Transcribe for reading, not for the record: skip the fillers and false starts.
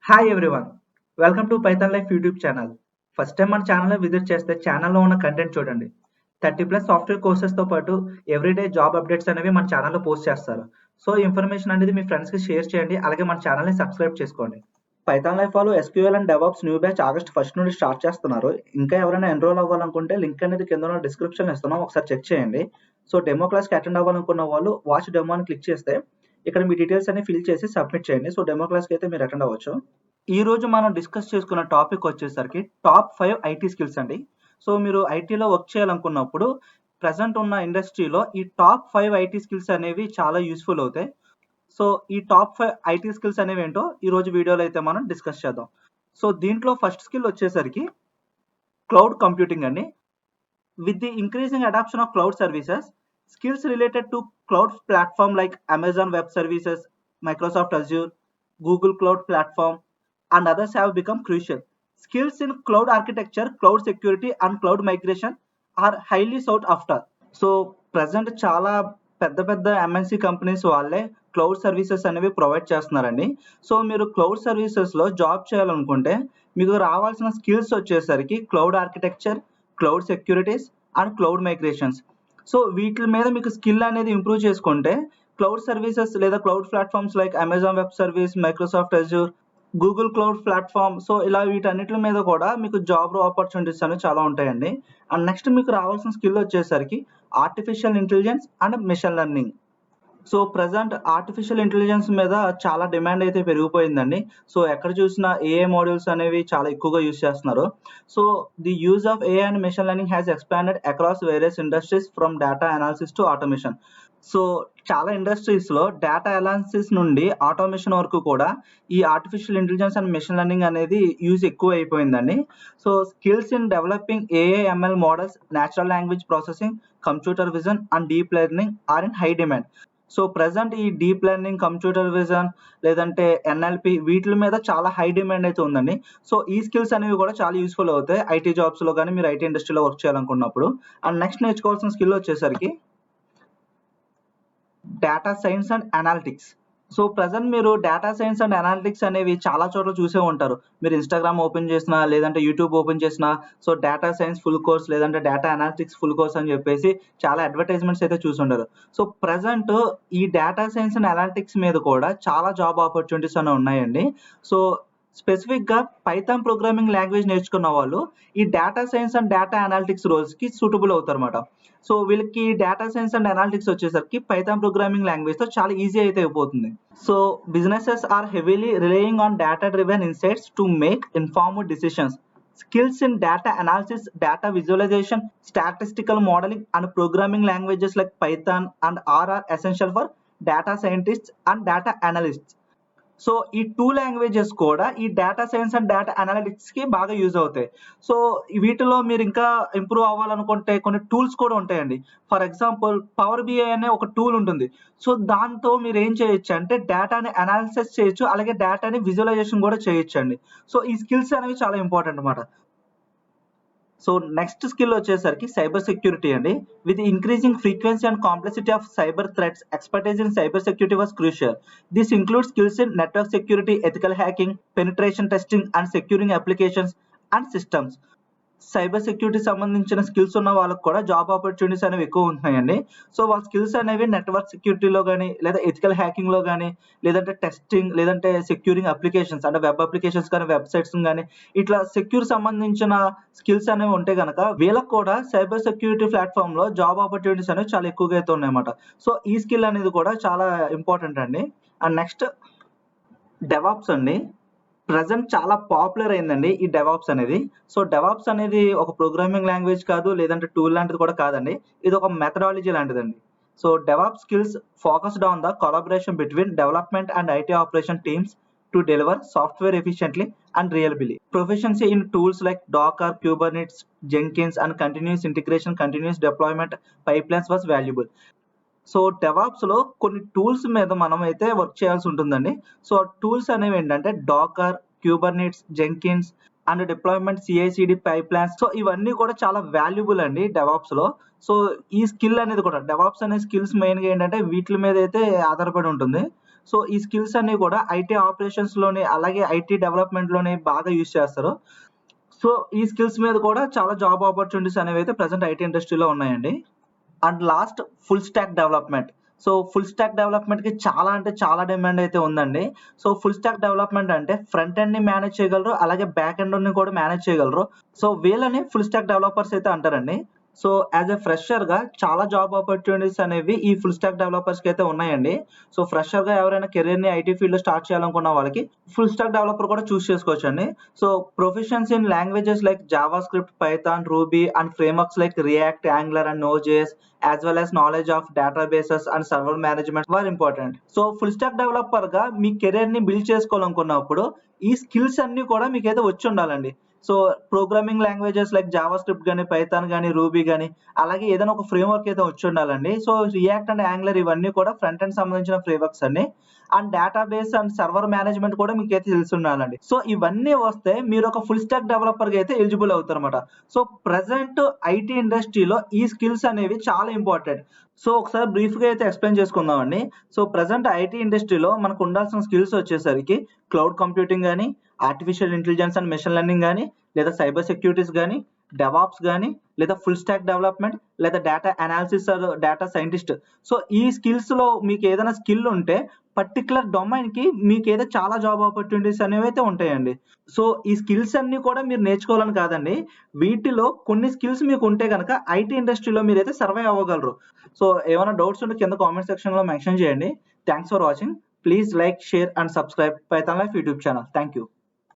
Hi everyone. Welcome to Python life YouTube channel. First time మన ఛానల్‌ని visit చేస్తే ఛానల్‌లో ఉన్న కంటెంట్ చూడండి. 30+ సాఫ్ట్‌వేర్ కోర్సెస్‌తో పాటు ఎవ్రీడే జాబ్ అప్డేట్స్ అనేవి మన ఛానల్‌లో పోస్ట్ చేస్తారు. సో, ఇన్ఫర్మేషన్ అనేది మీ ఫ్రెండ్స్‌కి షేర్ చేయండి. అలాగే మన ఛానల్‌ని సబ్స్క్రైబ్ చేసుకోండి. పైథాన్ లైఫ్ వాళ్ళు SQL and DevOps new batch August 1 నుండి స్టార్ట్ చేస్తున్నారు. ఇంకా ఎవరైనా ఎన్రోల్ అవ్వాలనుకుంటే లింక్ అనేది కింద ఉన్న డిస్క్రిప్షన్‌లో ఇస్తున్నాం. ఒకసారి చెక్ చేయండి. సో, డెమో క్లాస్‌కి అటెండ్ అవ్వాలనుకున్న వాళ్ళు వాచ్ డెమో అని క్లిక్ చేస్తే ఇక్కడ మీ డీటెయిల్స్ అన్ని ఫిల్ చేసి సబ్మిట్ చేయండి. సో, డెమో క్లాస్‌కి అయితే మీరు అటెండ్ అవ్వచ్చు. ఈ రోజు మనం డిస్కస్ చేసుకున్న టాపిక్ వచ్చేసరికి టాప్ 5 ఐటీ స్కిల్స్ అండి. సో, మీరు ఐటీలో వర్క్ చేయాలనుకున్నప్పుడు ప్రెజెంట్ ఉన్న ఇండస్ట్రీలో ఈ టాప్ 5 ఐటీ స్కిల్స్ అనేవి చాలా యూజ్‌ఫుల్ అవుతాయి. సో, ఈ టాప్ 5 ఐటీ స్కిల్స్ అనేవేంటో ఈ రోజు వీడియోలో అయితే మనం డిస్కస్ చేద్దాం. సో, దీంట్లో ఫస్ట్ స్కిల్ వచ్చేసరికి క్లౌడ్ కంప్యూటింగ్ అండి. With the increasing adoption of cloud services, skills related to cloud platform like Amazon Web Services, Microsoft Azure, Google Cloud Platform, and others have become crucial. Skills in cloud architecture, cloud security, and cloud migration are highly sought after. So present చాలా పెద్ద పెద్ద MNC companies వాళ్ళే cloud services అనేవి provide చేస్తున్నారండి. So మీరు cloud సర్వీసెస్లో job చేయాలనుకుంటే మీకు రావాల్సిన స్కిల్స్ వచ్చేసరికి cloud architecture, cloud securities and cloud migrations. So వీటి మీద మీకు స్కిల్ అనేది ఇంప్రూవ్ చేసుకుంటే క్లౌడ్ సర్వీసెస్ లేదా cloud platforms like Amazon web service, Microsoft Azure, Google cloud platform, so ఇలా వీటన్నిటి మీద కూడా మీకు జాబ్ ఆపర్చునిటీస్ అనేవి చాలా ఉంటాయండి. అండ్ నెక్స్ట్ మీకు రావాల్సిన స్కిల్ వచ్చేసరికి artificial intelligence and machine learning. So present artificial intelligence మీద చాలా డిమాండ్ అయితే పెరిగిపోయిందండి. సో ఎక్కడ చూసినా ఏఐ మోడల్స్ అనేవి చాలా ఎక్కువగా యూజ్ చేస్తున్నారు. So the use of AI and machine learning has expanded across various industries from data analysis to automation. So చాలా ఇండస్ట్రీస్లో డేటా అనాలిసిస్ నుండి ఆటోమేషన్ వరకు కూడా ఈ artificial intelligence and machine learning అనేది యూజ్ ఎక్కువ అయిపోయిందండి. So skills in developing AI ML models, natural language processing, computer vision and deep learning are in high demand. So present ఈ డీప్ లెర్నింగ్, కంప్యూటర్ విజన్ లేదంటే NLP వీటి మీద చాలా high demand అయితే ఉందండి. సో ఈ స్కిల్స్ అనేవి కూడా చాలా యూస్ఫుల్ అవుతాయి ఐటీ జాబ్స్లో కానీ మీరు ఐటీ ఇండస్ట్రీలో వర్క్ చేయాలనుకున్నప్పుడు. అండ్ నెక్స్ట్ నేర్చుకోవాల్సిన స్కిల్ వచ్చేసరికి data science and analytics. So present మీరు డేటా సైన్స్ అండ్ అనాలిటిక్స్ అనేవి చాలా చోట్ల చూసే ఉంటారు. మీరు ఇన్స్టాగ్రామ్ ఓపెన్ చేసినా లేదంటే యూట్యూబ్ ఓపెన్ చేసినా so data science full course లేదంటే డేటా అనాలిటిక్స్ ఫుల్ కోర్స్ అని చెప్పేసి చాలా అడ్వర్టైజ్మెంట్స్ అయితే చూసుంటారు. సో ప్రెజెంట్ ఈ డేటా సైన్స్ అండ్ అనాలిటిక్స్ మీద కూడా చాలా జాబ్ ఆపర్చునిటీస్ అనేవి ఉన్నాయండి. సో స్పెసిఫిక్గా పైథాన్ ప్రోగ్రామింగ్ లాంగ్వేజ్ నేర్చుకున్న వాళ్ళు ఈ data science and data analytics రోల్స్కి సూటబుల్ అవుతారు అనమాట. సో వీళ్ళకి డేటా సైన్స్ అండ్ అనాలిటిక్స్ వచ్చేసరికి పైథాన్ ప్రోగ్రామింగ్ లాంగ్వేజ్తో చాలా ఈజీ అయితే అయిపోతుంది. So businesses are heavily relying on data driven insights to make informed decisions. Skills in data analysis, data visualization, statistical modeling, and programming languages like Python and R are essential for data scientists and data analysts. So ఈ 2 languages కూడా ఈ data science and data అనాలిటిక్స్‌కి బాగా use అవుతాయి. So వీటిలో మీరు ఇంకా improve అవ్వాలనుకుంటే కొన్ని టూల్స్ కూడా ఉంటాయండి. ఫర్ ఎగ్జాంపుల్ పవర్ బిఐ అనే ఒక టూల్ ఉంటుంది. సో దాంతో మీరు ఏం చేయొచ్చు అంటే డేటాని అనాలిసిస్ చేయొచ్చు. అలాగే డేటాని విజువలైజేషన్ కూడా చేయొచ్చండి. సో ఈ స్కిల్స్ అనేవి చాలా ఇంపార్టెంట్ అన్నమాట. సో నెక్స్ట్ స్కిల్ వచ్చేసరికి సైబర్ సెక్యూరిటీ అండి. With increasing frequency and complexity of cyber threats, expertise in cyber security was crucial. This includes skills in network security, ethical hacking, penetration testing and securing applications and systems. Cyber security సంబంధించిన skills ఉన్న వాళ్ళకి కూడా job opportunities అనేవి ఎక్కువ ఉంటున్నాయండి. So వాళ్ళ skills అనేవి network సెక్యూరిటీలో కానీ లేదా ఎథికల్ హ్యాకింగ్లో కానీ లేదంటే టెస్టింగ్ లేదంటే సెక్యూరింగ్ అప్లికేషన్స్ అంటే వెబ్ అప్లికేషన్స్ కానీ వెబ్సైట్స్ కానీ ఇట్లా సెక్యూర్ సంబంధించిన స్కిల్స్ అనేవి ఉంటే కనుక వీళ్ళకి కూడా సైబర్ సెక్యూరిటీ ప్లాట్ఫామ్లో జాబ్ ఆపర్చునిటీస్ అనేవి చాలా ఎక్కువగా అయితే ఉన్నాయన్నమాట. సో ఈ స్కిల్ అనేది కూడా చాలా ఇంపార్టెంట్ అండి. అండ్ నెక్స్ట్ డెవాప్స్ అండి. ప్రెజెంట్ చాలా పాపులర్ అయిందండి ఈ డెవాప్స్ అనేది. సో డెవాప్స్ అనేది ఒక ప్రోగ్రామింగ్ లాంగ్వేజ్ కాదు, లేదంటే టూల్ లాంటిది కూడా కాదండి. ఇది ఒక మెథడాలజీ లాంటిదండి. So DevOps skills focused on the collaboration between development and IT operation teams to deliver software efficiently and reliably. Proficiency in tools like Docker, Kubernetes, Jenkins and continuous integration, continuous deployment pipelines was valuable. So డెవాప్స్‌లో కొన్ని tools మీద మనం అయితే work చేయాల్సి ఉంటుందండి. So ఆ tools అనేవి ఏంటంటే Docker, Kubernetes, Jenkins and deployment CI CD pipelines. So ఇవన్నీ కూడా చాలా వాల్యుబుల్ అండి డెవాప్స్‌లో. సో ఈ స్కిల్ అనేది కూడా డెవాప్స్ అనే స్కిల్స్ మెయిన్‌గా ఏంటంటే వీటిల మీద అయితే ఆధారపడి ఉంటుంది. సో ఈ స్కిల్స్ అన్ని కూడా ఐటీ ఆపరేషన్స్ లోని అలాగే ఐటీ డెవలప్మెంట్ లోని బాగా యూజ్ చేస్తారు. సో ఈ స్కిల్స్ మీద కూడా చాలా జాబ్ ఆపర్చునిటీస్ అనేవి అయితే ప్రెసెంట్ ఐటీ ఇండస్ట్రీలో ఉన్నాయండి. And last full stack development. So full stack development కి చాలా అంటే చాలా డిమాండ్ అయితే ఉందండి. సో ఫుల్ స్టాక్ డెవలప్మెంట్ అంటే ఫ్రంట్ ఎండ్ ని మేనేజ్ చేయగలరు, అలాగే బ్యాక్ ఎండ్ ని కూడా మేనేజ్ చేయగలరు. సో వీళ్ళని ఫుల్ స్టాక్ డెవలపర్స్ అయితే అంటారండి. సో యాజ్ ఎ ఫ్రెషర్ గా చాలా జాబ్ ఆపర్చునిటీస్ అనేవి ఈ ఫుల్ స్టాక్ డెవలపర్స్ కి అయితే ఉన్నాయండి. సో ఫ్రెషర్ గా ఎవరైనా కెరీర్ ని ఐటీ ఫీల్డ్ లో స్టార్ట్ చేయాలనుకున్న వాళ్ళకి ఫుల్ స్టాక్ డెవలపర్ కూడా చూస్ చేసుకోవచ్చు అండి. So professions in languages like Java script, Python, ruby and frameworks like react, angular and నోడ్.js as well as knowledge of databases and server management were important. So full stack developer గా మీ career ని build చేసుకోవాలనుకున్నప్పుడు ఈ skills అన్ని కూడా మీకైతే వచ్చి ఉండాలండి. So programming languages like Java script గానీ, Python గానీ, రూబీ గానీ, అలాగే ఏదైనా ఒక ఫ్రేమ్వర్క్ అయితే వచ్చి ఉండాలండి. సో రియాక్ట్ అండ్ యాంగులర్ ఇవన్నీ కూడా ఫ్రంట్ ఎండ్ సంబంధించిన ఫ్రేమ్వర్క్స్ అండి. And database and server management కూడా మీకైతే తెలిసి ఉండాలండి. సో ఇవన్నీ వస్తే మీరు ఒక ఫుల్ స్టాక్ డెవలపర్ గా అయితే ఎలిజిబుల్ అవుతారన్నమాట. సో ప్రెసెంట్ ఐటీ ఇండస్ట్రీలో ఈ స్కిల్స్ అనేవి చాలా ఇంపార్టెంట్. సో ఒకసారి బ్రీఫ్ గా అయితే ఎక్స్ప్లెయిన్ చేసుకుందామండి. సో ప్రెసెంట్ ఐటీ ఇండస్ట్రీలో మనకు ఉండాల్సిన స్కిల్స్ వచ్చేసరికి క్లౌడ్ కంప్యూటింగ్ గానీ, artificial intelligence and machine learning గానీ, లేదా సైబర్ సెక్యూరిటీస్ గానీ, డెవాప్స్ గానీ, లేదా ఫుల్ స్టాక్ డెవలప్మెంట్, లేదా data analysis or data scientist. So ఈ స్కిల్స్ లో మీకు ఏదైనా స్కిల్ ఉంటే పర్టికులర్ డొమైన్ కి మీకు ఏదో చాలా జాబ్ ఆపర్చునిటీస్ అనేవి అయితే ఉంటాయండి. సో ఈ స్కిల్స్ అన్ని కూడా మీరు నేర్చుకోవాలని కాదండి, వీటిలో కొన్ని స్కిల్స్ మీకు ఉంటే కనుక ఐటీ ఇండస్ట్రీలో మీరైతే సర్వైవ్ అవ్వగలరు. సో ఏమైనా డౌట్స్ ఉంటే కింద కామెంట్ సెక్షన్ లో మెన్షన్ చేయండి. Thanks for watching. Please like, share and subscribe Python life YouTube channel. Thank you.